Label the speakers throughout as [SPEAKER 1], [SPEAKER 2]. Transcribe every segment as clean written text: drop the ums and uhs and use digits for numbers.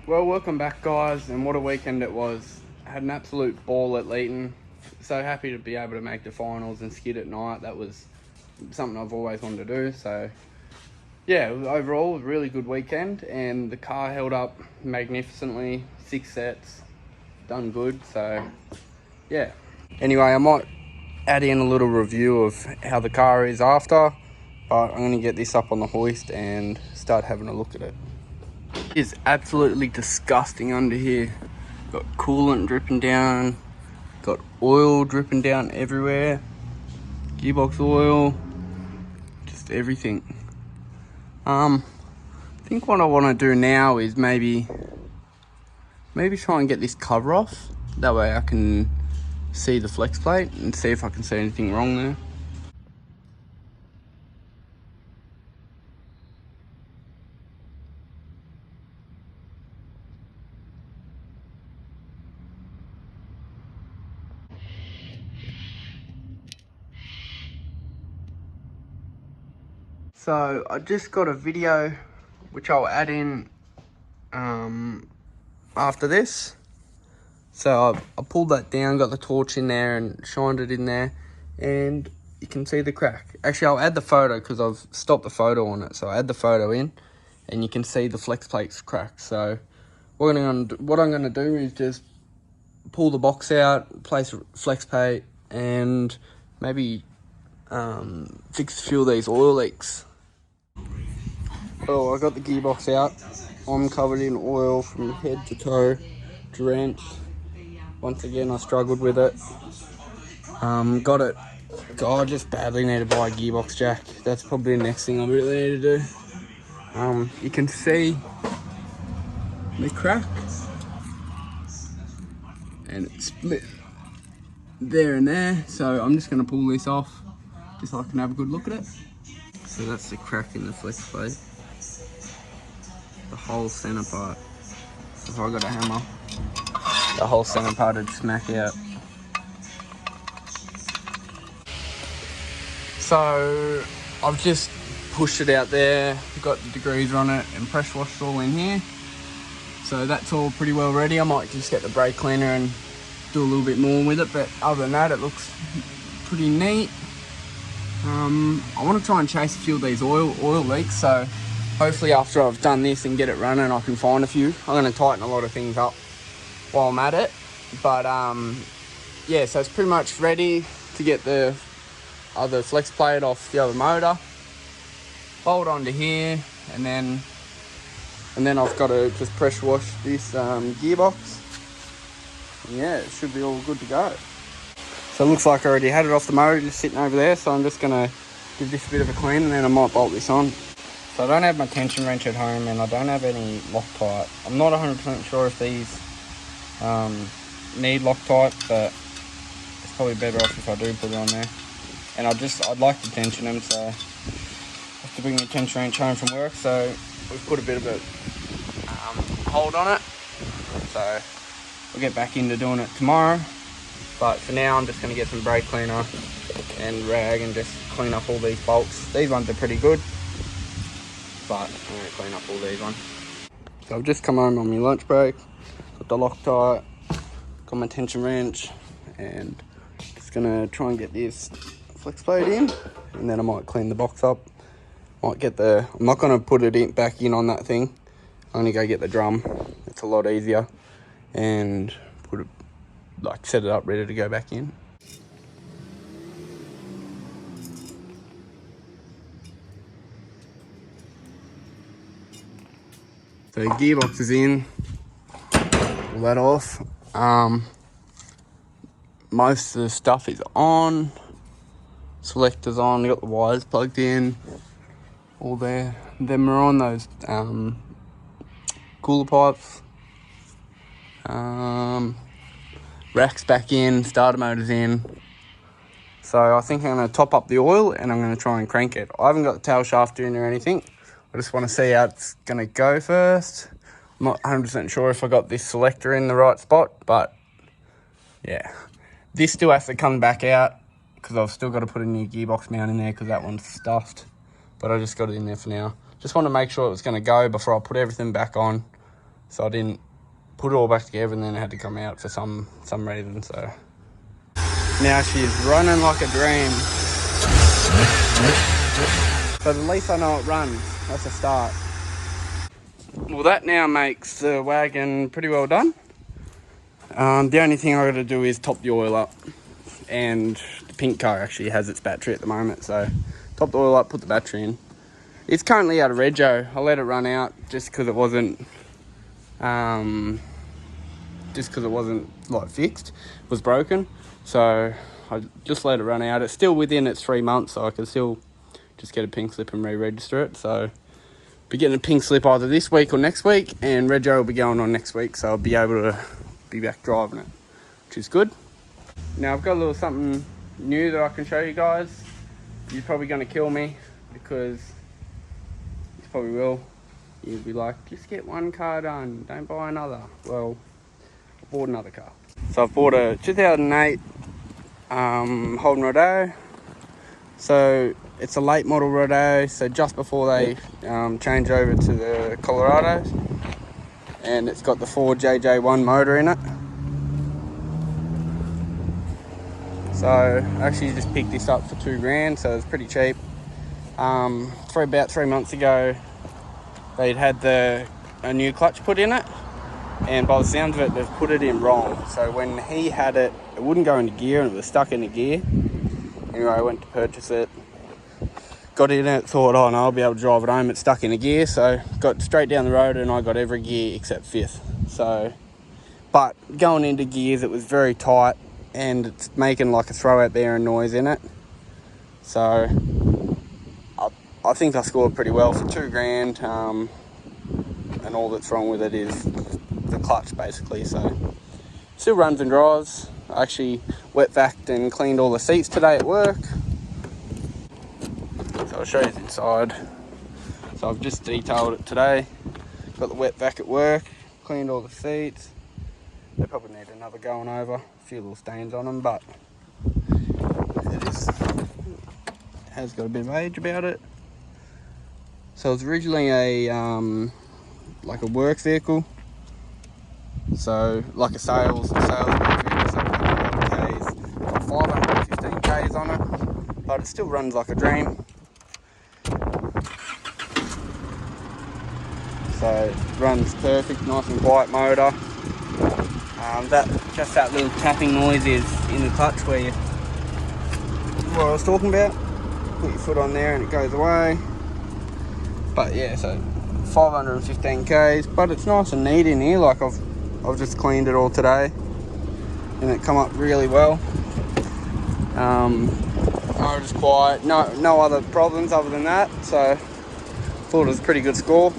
[SPEAKER 1] Well, welcome back, guys, and what a weekend it was. I had an absolute ball at Leeton. So happy to be able to make the finals and skid at night. That was something I've always wanted to do. So yeah, overall, it was a really good weekend, and the car held up magnificently. 6 sets, done good. So yeah. Anyway, I might add in a little review of how the car is after, but I'm going to get this up on the hoist and start having a look at it. It is absolutely disgusting under here. Got coolant dripping down, got oil dripping down everywhere, gearbox oil, just everything. I think what I want to do now is maybe try and get this cover off. That way I can see the flex plate and see if I can see anything wrong there. So I just got a video which I'll add in after this. So I pulled that down, got the torch in there and shined it in there, and you can see the crack. Actually, I'll add the photo because I've stopped the photo on it. So I'll add the photo in and you can see the flex plate's cracked. So what I'm going to do is just pull the box out, place a flex plate, and maybe fix a few of these oil leaks. Oh, I got the gearbox out. I'm covered in oil from head to toe, drenched. Once again, I struggled with it. Got it. God, I just badly need to buy a gearbox jack. That's probably the next thing I really need to do. You can see the crack, and it's split there and there. So I'm just going to pull this off, just so I can have a good look at it. So that's the crack in the flex plate. The whole centre part. If I got a hammer, the whole centre part would smack out. So I've just pushed it out there, got the degreaser on it and pressure washed all in here. So that's all pretty well ready. I might just get the brake cleaner and do a little bit more with it, but other than that, it looks pretty neat. I want to try and chase a few of these oil leaks, so hopefully after I've done this and get it running, I can find a few. I'm going to tighten a lot of things up while I'm at it. But yeah, so it's pretty much ready to get the other flex plate off the other motor. Bolt onto here, and then I've got to just pressure wash this gearbox. And yeah, it should be all good to go. So it looks like I already had it off the motor, just sitting over there. So I'm just going to give this a bit of a clean, and then I might bolt this on. So I don't have my tension wrench at home, and I don't have any Loctite. I'm not 100% sure if these need Loctite, but it's probably better off if I do put it on there. And I'd like to tension them, so I have to bring the tension wrench home from work. So we've put a bit of a hold on it. So we'll get back into doing it tomorrow. But for now, I'm just going to get some brake cleaner and rag and just clean up all these bolts. These ones are pretty good, but I'm going to clean up all these ones. So I've just come home on my lunch break, got the Loctite, got my tension wrench, and just going to try and get this flex plate in, and then I might clean the box up. I'm not going to put it back in on that thing. I'm going to go get the drum. It's a lot easier, and set it up ready to go back in. So the gearbox is in, pull that off. Most of the stuff is on, selector's on, got the wires plugged in, all there. Then we're on those cooler pipes. Rack's back in, starter motor's in. So I think I'm going to top up the oil and I'm going to try and crank it. I haven't got the tail shaft in or anything. I just want to see how it's going to go first. I'm not 100% sure if I got this selector in the right spot, but yeah. This still has to come back out because I've still got to put a new gearbox mount in there because that one's stuffed. But I just got it in there for now. Just want to make sure it was going to go before I put everything back on. so I didn't put it all back together, and then it had to come out for some reason. So now she's running like a dream. But at least I know it runs. That's a start. Well, that now makes the wagon pretty well done. The only thing I got to do is top the oil up, and the pink car actually has its battery at the moment, so top the oil up, put the battery in. It's currently out of rego. I let it run out just because it wasn't like fixed, it was broken, so I just let it run out. It's still within its 3 months, so I can still just get a pink slip and re-register it. So be getting a pink slip either this week or next week, and rego will be going on next week, so I'll be able to be back driving it, which is good. Now I've got a little something new that I can show you guys. You're probably going to kill me, because you probably will. You'll be like, just get one car done, don't buy another. Well, I bought another car. So I've bought a 2008 Holden Rodeo. So it's a late model Rodeo, so just before they change over to the Colorados. And it's got the Ford JJ1 motor in it. So I actually just picked this up for $2,000, so it's pretty cheap. About 3 months ago, they'd had a new clutch put in it, and by the sounds of it, they've put it in wrong. So when he had it, it wouldn't go into gear, and it was stuck into gear. Anyway, I went to purchase it, got in it, thought, oh no, I'll be able to drive it home. It's stuck in a gear, so got straight down the road, and I got every gear except fifth. So, but going into gears, it was very tight, and it's making like a throw out bearing noise in it. So I think I scored pretty well for $2,000, and all that's wrong with it is the clutch basically. So still runs and drives. I actually wet vacuumed and cleaned all the seats today at work. So I'll show you inside. So I've just detailed it today. Got the wet vac at work, cleaned all the seats. They probably need another going over. A few little stains on them, but it has got a bit of age about it. So it was originally like a work vehicle. So like a sales vehicle, so K's, got 515 K's on it, but it still runs like a dream. So it runs perfect, nice and quiet motor. That little tapping noise is in the clutch where what I was talking about. Put your foot on there and it goes away. But yeah, so 515 Ks, but it's nice and neat in here. Like I've just cleaned it all today, and it come up really well. Motor's quiet, no other problems other than that. So thought it was a pretty good score.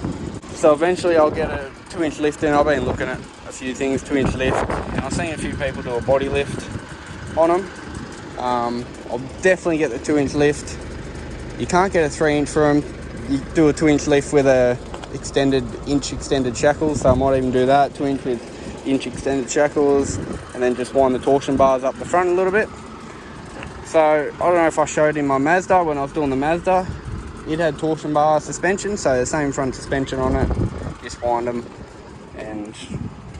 [SPEAKER 1] So eventually I'll get a 2-inch lift in. I've been looking at a few things, 2-inch lift, and I've seen a few people do a body lift on them. I'll definitely get the 2-inch lift. You can't get a 3-inch for them. You do a 2-inch lift with a inch extended shackles, so I might even do that, 2-inch with inch extended shackles, and then just wind the torsion bars up the front a little bit. So I don't know if I showed in my Mazda when I was doing the Mazda. It had torsion bar suspension, so the same front suspension on it. Just wind them, and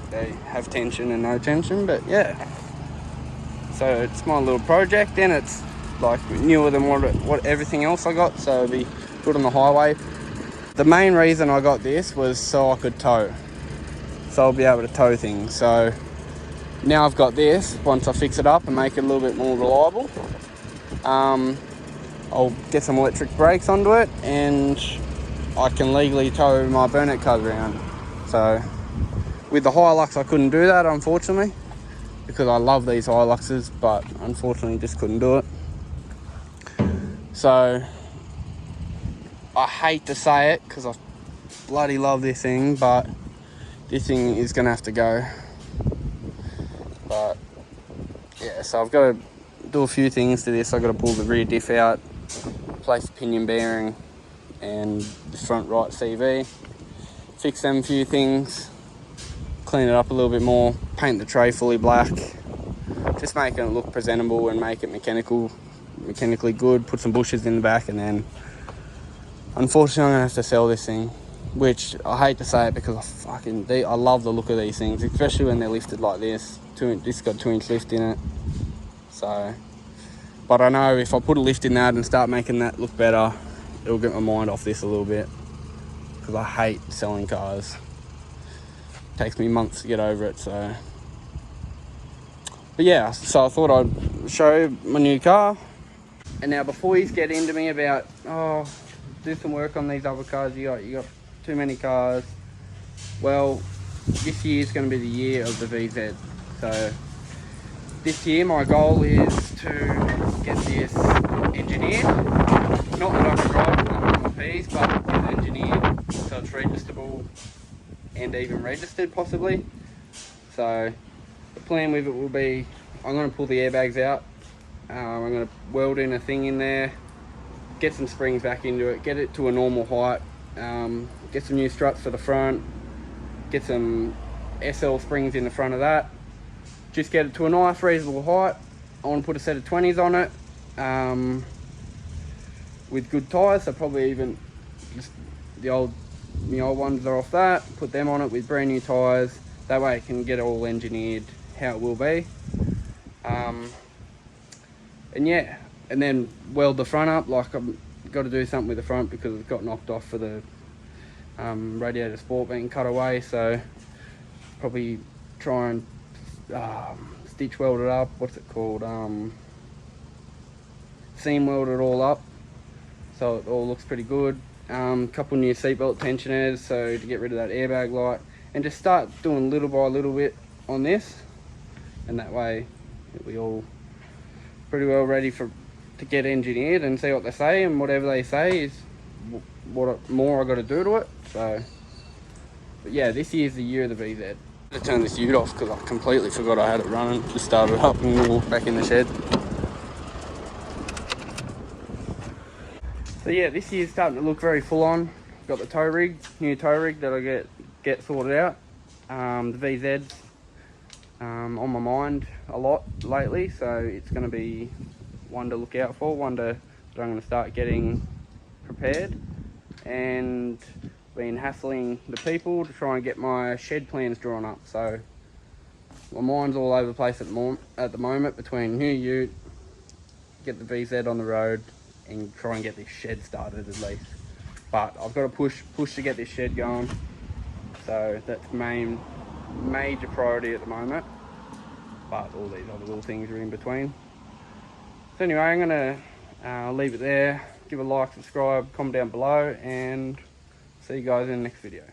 [SPEAKER 1] they have tension and no tension. But yeah, so it's my little project, and it's like newer than what everything else I got, so it'll be good on the highway. The main reason I got this was so I could tow, so I'll be able to tow things. So now I've got this, once I fix it up and make it a little bit more reliable, I'll get some electric brakes onto it, and I can legally tow my burnout cars around. So with the Hilux I couldn't do that, unfortunately, because I love these Hiluxes, but unfortunately just couldn't do it. So I hate to say it because I bloody love this thing, but this thing is gonna have to go. But yeah, so I've got to do a few things to this. I've got to pull the rear diff out, replace the pinion bearing and the front right CV, fix them a few things, clean it up a little bit more, paint the tray fully black, just making it look presentable and make it mechanically good, put some bushes in the back, and then unfortunately I'm gonna have to sell this thing. which I hate to say it because I love the look of these things, especially when they're lifted like this. This got 2-inch lift in it. So, but I know if I put a lift in that and start making that look better, it'll get my mind off this a little bit, because I hate selling cars. It takes me months to get over it, so. But yeah, so I thought I'd show my new car. And now before you get into me about, oh, do some work on these other cars, you got too many cars. Well, this year is going to be the year of the VZ. So this year my goal is to get this engineered. Not that I can drive it on my P's, but it's engineered so it's registerable and even registered possibly. So the plan with it will be, I'm going to pull the airbags out. I'm going to weld in a thing in there, get some springs back into it, get it to a normal height, get some new struts for the front, get some SL springs in the front of that, just get it to a nice reasonable height. I want to put a set of 20s on it with good tyres, so probably even just the old ones are off that, put them on it with brand new tyres. That way I can get it all engineered how it will be. And yeah, and then weld the front up. Like, I've got to do something with the front because it got knocked off for the radiator sport being cut away, so probably try and stitch weld it up. What's it called? Seam weld it all up so it all looks pretty good. Couple new seatbelt tensioners so to get rid of that airbag light, and just start doing little by little bit on this, and that way it'll be all pretty well ready to get engineered and see what they say, and whatever they say is what more I got to do to it. So, but yeah, this year's the year of the VZ. I'm gonna turn this ute off because I completely forgot I had it running. Just started it up and walked back in the shed. So yeah, this year's starting to look very full on. Got the tow rig, new tow rig that I get sorted out. The VZ's on my mind a lot lately, so it's going to be one to look out for, one that I'm going to start getting prepared, and been hassling the people to try and get my shed plans drawn up. So my mind's all over the place at the moment between new ute, get the VZ on the road, and try and get this shed started at least. But I've got to push to get this shed going, so that's major priority at the moment. But all these other little things are in between. So anyway, I'm gonna leave it there. Give a like, subscribe, comment down below, and see you guys in the next video.